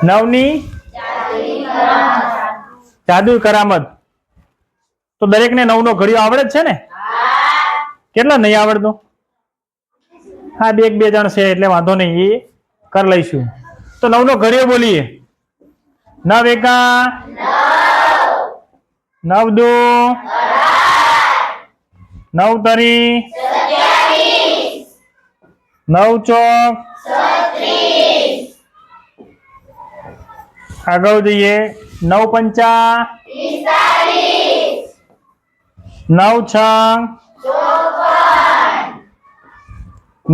નવની જાદુ કરામત. તો દરેક ને નવનો ઘડિયો આવડે જ છે ને? કેટલા નહીં આવડતો? હા, બે જણ છે એટલે વાંધો નહીં, એ કરી લઈશું. તો નવનો ઘડિયો બોલીએ. નવ એકા નવ દો નવ તરી નવ ચોક. આગળ જઈએ. નવ પંચા નવ છંગ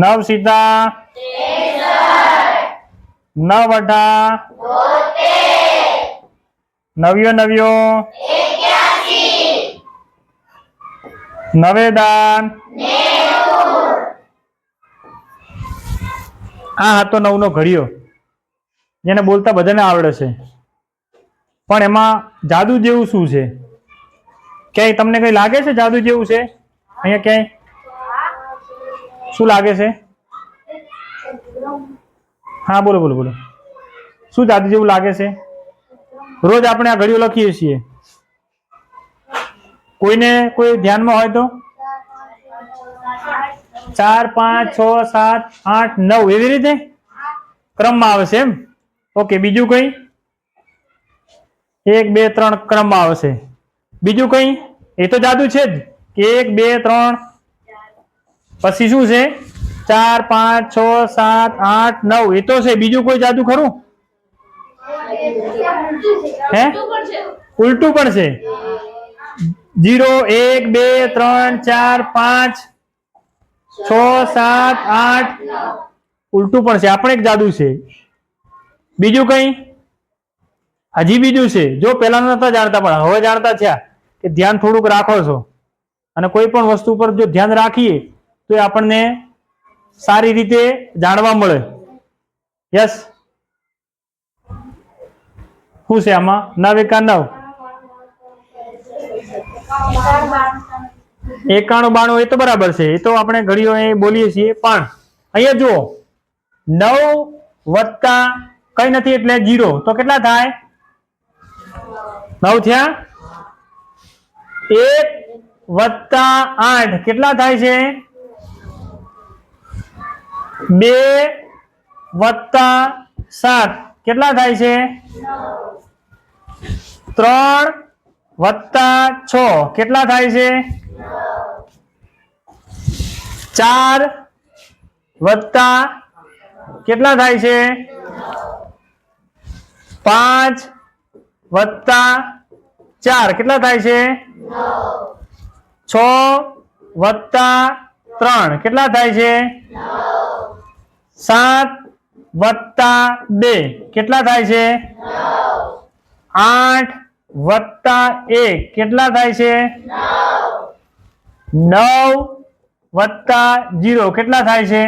નવ સીતા નવ અઢા નવ્યો નવે દાન. આ હતો નવનો ઘડિયો, જેને બોલતા બધાને આવડે છે. પણ એમાં જાદુ જેવું શું છે? ક્યાંય તમને કઈ લાગે છે જાદુ જેવું છે? અહીંયા ક્યાંય શું લાગે છે? હા, બોલો બોલો બોલો. શું જાદુ જેવું લાગે છે? રોજ આપણે આ ઘડિયો લખીએ છીએ. કોઈને કોઈ ધ્યાનમાં હોય તો? 4 5 6 7 8 9 એવી રીતે ક્રમમાં આવે છે એમ? ઓકે, બીજું કઈ? 1 2 3 ક્રમમાં આવશે. બીજું કઈ? એ તો જાદુ છે જ કે 1 2 3 પછી શું છે? 4 5 6 7 8 9 એ તો છે. બીજું કોઈ જાદુ ખરું? હે? ઉલટું પણ છે. 0 1 2 3 4 5 6 7 8 ઉલટું પણ છે. આ પણ એક જાદુ છે. બીજું કઈ? હજી બીજું છે. જો પેલા નતા જાણતા પણ હવે જાણતા થયા કે ધ્યાન થોડુંક રાખો છો, અને કોઈ પણ વસ્તુ પર જો ધ્યાન રાખીએ તો એ આપણને સારી રીતે જાણવા મળે. યસ. શું છે આમાં? 9 એકા 9 91 92 એ તો બરાબર છે. એ તો આપણે ઘડીઓ એ બોલીએ છીએ. પણ અહીંયા જુઓ, 9 વત્તા કઈ નથી એટલે 0, તો કેટલા થાય? 9 થયા. 1 વત્તા 8 કેટલા થાય છે? 2 વત્તા 7 કેટલા થાય છે? 3 વત્તા 6 કેટલા થાય છે? 4 વત્તા કેટલા થાય છે? 5 વત્તા 4 કેટલા થાય છે? 6 વત્તા 3 કેટલા થાય છે? 7 વત્તા 2 કેટલા થાય છે? 8 વત્તા 1 કેટલા થાય છે? 9 વત્તા 0 કેટલા થાય છે?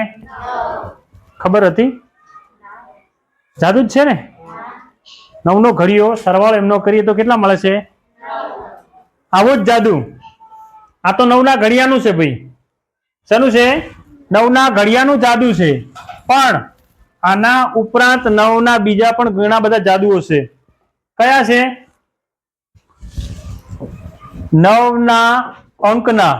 ખબર હતી? જાદુ જ છે ને? 9 નો ઘડિયો સરવાળો એમનો કરીએ તો કેટલા મળે છે? આવો જ જાદુ. આ તો 9 ના ઘડિયાનું છે ભાઈ. શેનું છે? 9 ના ઘડિયાનું જાદુ છે. પણ આના ઉપરાંત 9 ના બીજા પણ ઘણા બધા જાદુઓ છે. કયા છે? 9 ના અંકના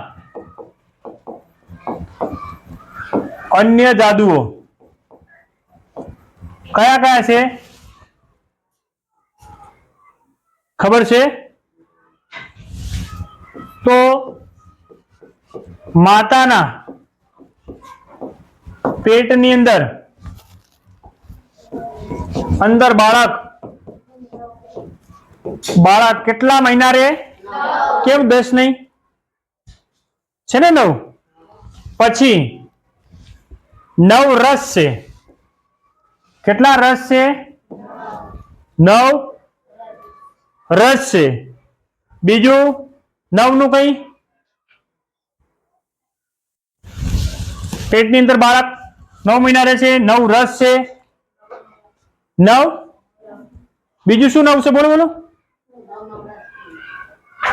અન્ય જાદુઓ કયા કયા છે? ખબર છે? તો માતાના પેટની અંદર બાળક કેટલા મહિના રે? કેમ 10 નહીં? છે ને 9. પછી 9 રસ છે. કેટલા રસ છે? 9 રસ છે. બીજું 9 નું કઈ? પેટની અંદર બાળક 9 મહિના રહે છે. 9 રસ છે. 9 બીજું શું 9 છે? બોલો બોલો.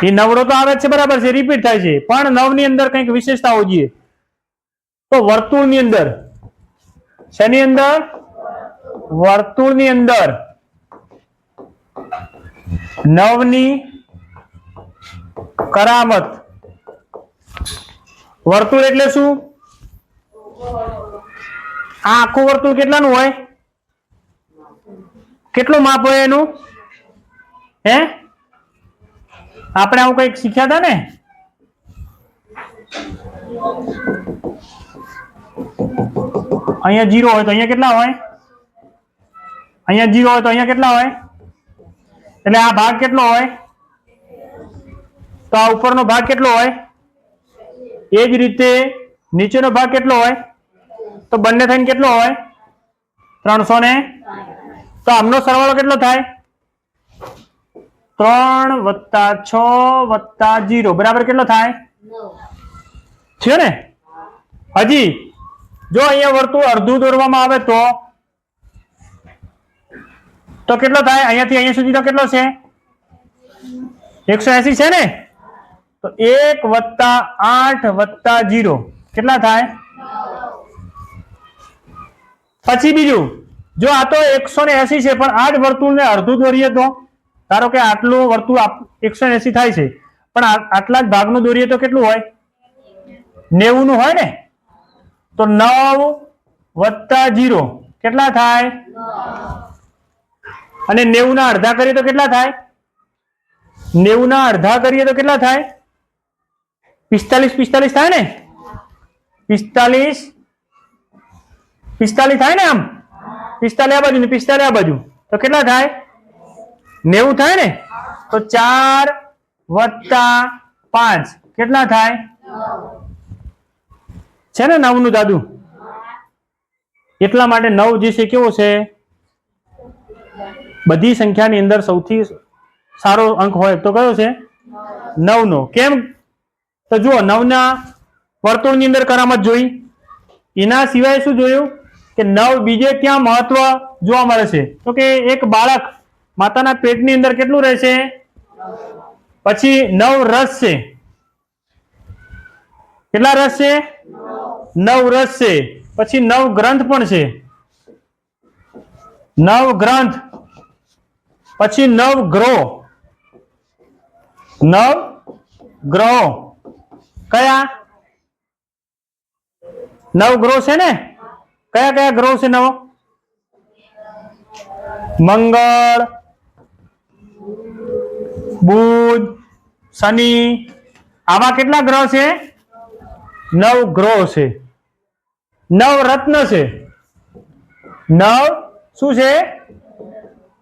એ નવડો તો આવે છે, બરાબર છે, રિપીટ થાય છે. પણ 9 ની અંદર કંઈક વિશેષતાઓ જોઈએ. તો વર્તુળની અંદર, શેની અંદર? વર્તુળની અંદર 9 ની કરામત. વર્તુળ એટલે શું? આ આખું વર્તુળ કેટલાનું હોય? કેટલું માપ હોય એનું? હે, આપણે આવું કઈક શીખ્યા હતા ને? અહીંયા 0 હોય તો અહીંયા કેટલા હોય? અહીંયા 0 હોય તો અહીંયા કેટલા હોય? એટલે આ ભાગ કેટલો હોય? તો આ ઉપરનો ભાગ કેટલો હોય? એ જ રીતે નીચેનો ભાગ કેટલો હોય? તો બંને થઈને કેટલો હોય? 300 ને. તો આમનો સરવાળો કેટલો થાય? 3 + 6 + 0 બરાબર કેટલો થાય? 9 છે ને? હજી જો અહીંયા વર્તુળ અડધું દોરવામાં આવે તો કેટલો થાય? અહીંયાથી અહીંયા સુધીનો કેટલો છે? 180 છે ને? તો 1 + 8 + 0 કેટલા થાય? પછી બીજું, જો આ તો 180 છે પણ આ જ વર્તુળને અડધું દોરીએ તો, ધારો કે આટલું વર્તુળ 180 થાય છે પણ આટલા જ ભાગનું દોરીએ તો કેટલું હોય? 90 નું હોય ને? તો 9 + 0 કેટલા થાય? અને 90 ના અડધા કરીએ તો કેટલા થાય? 90 ના અડધા કરીએ તો કેટલા થાય? 45 થાય ને? 45 થાય ને? આમ 45 આ બાજુ ને 45 આ બાજુ તો કેટલા થાય? 90 થાય ને? તો 4 + 5 કેટલા થાય? છે ને 9 નું દાદુ? એટલા માટે 9 જે છે કેવો છે? બધી સંખ્યાની અંદર સૌથી સારો અંક હોય તો કયો છે? 9 નો. કેમ? તો જુઓ 9 ના વર્તુળની અંદર કરામત જોઈ, એના સિવાય શું જોયું કે 9 બીજે ક્યાં મહત્વ જોવા મળે છે? તો કે એક બાળક માતાના પેટની અંદર કેટલું રહેશે? પછી 9 રસ છે. કેટલા રસ છે? 9 રસ છે. પછી 9 ગ્રંથ પણ છે. 9 ગ્રંથ. પછી 9 ગ્રહો. 9 ગ્રહો કયા? 9 ગ્રહો છે ને? કયા કયા ગ્રહો છે? 9 મંગળ, બુધ, શનિ, આવા કેટલા ગ્રહ છે? 9 ગ્રહો છે. 9 રત્ન છે. 9 શું છે?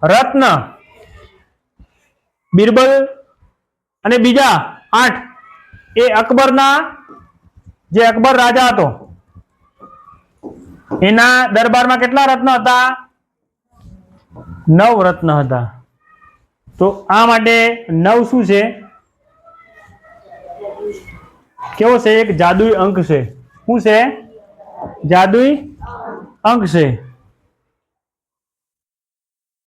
રત્ન. બિરબલ અને બીજા 8 એ અકબરના, જે અકબર રાજા હતો એના દરબારમાં કેટલા રત્ન હતા? 9 રત્ન હતા. તો આ માટે 9 શું છે? કેવો છે? એક જાદુઈ અંક છે. શું છે? જાદુઈ અંક છે.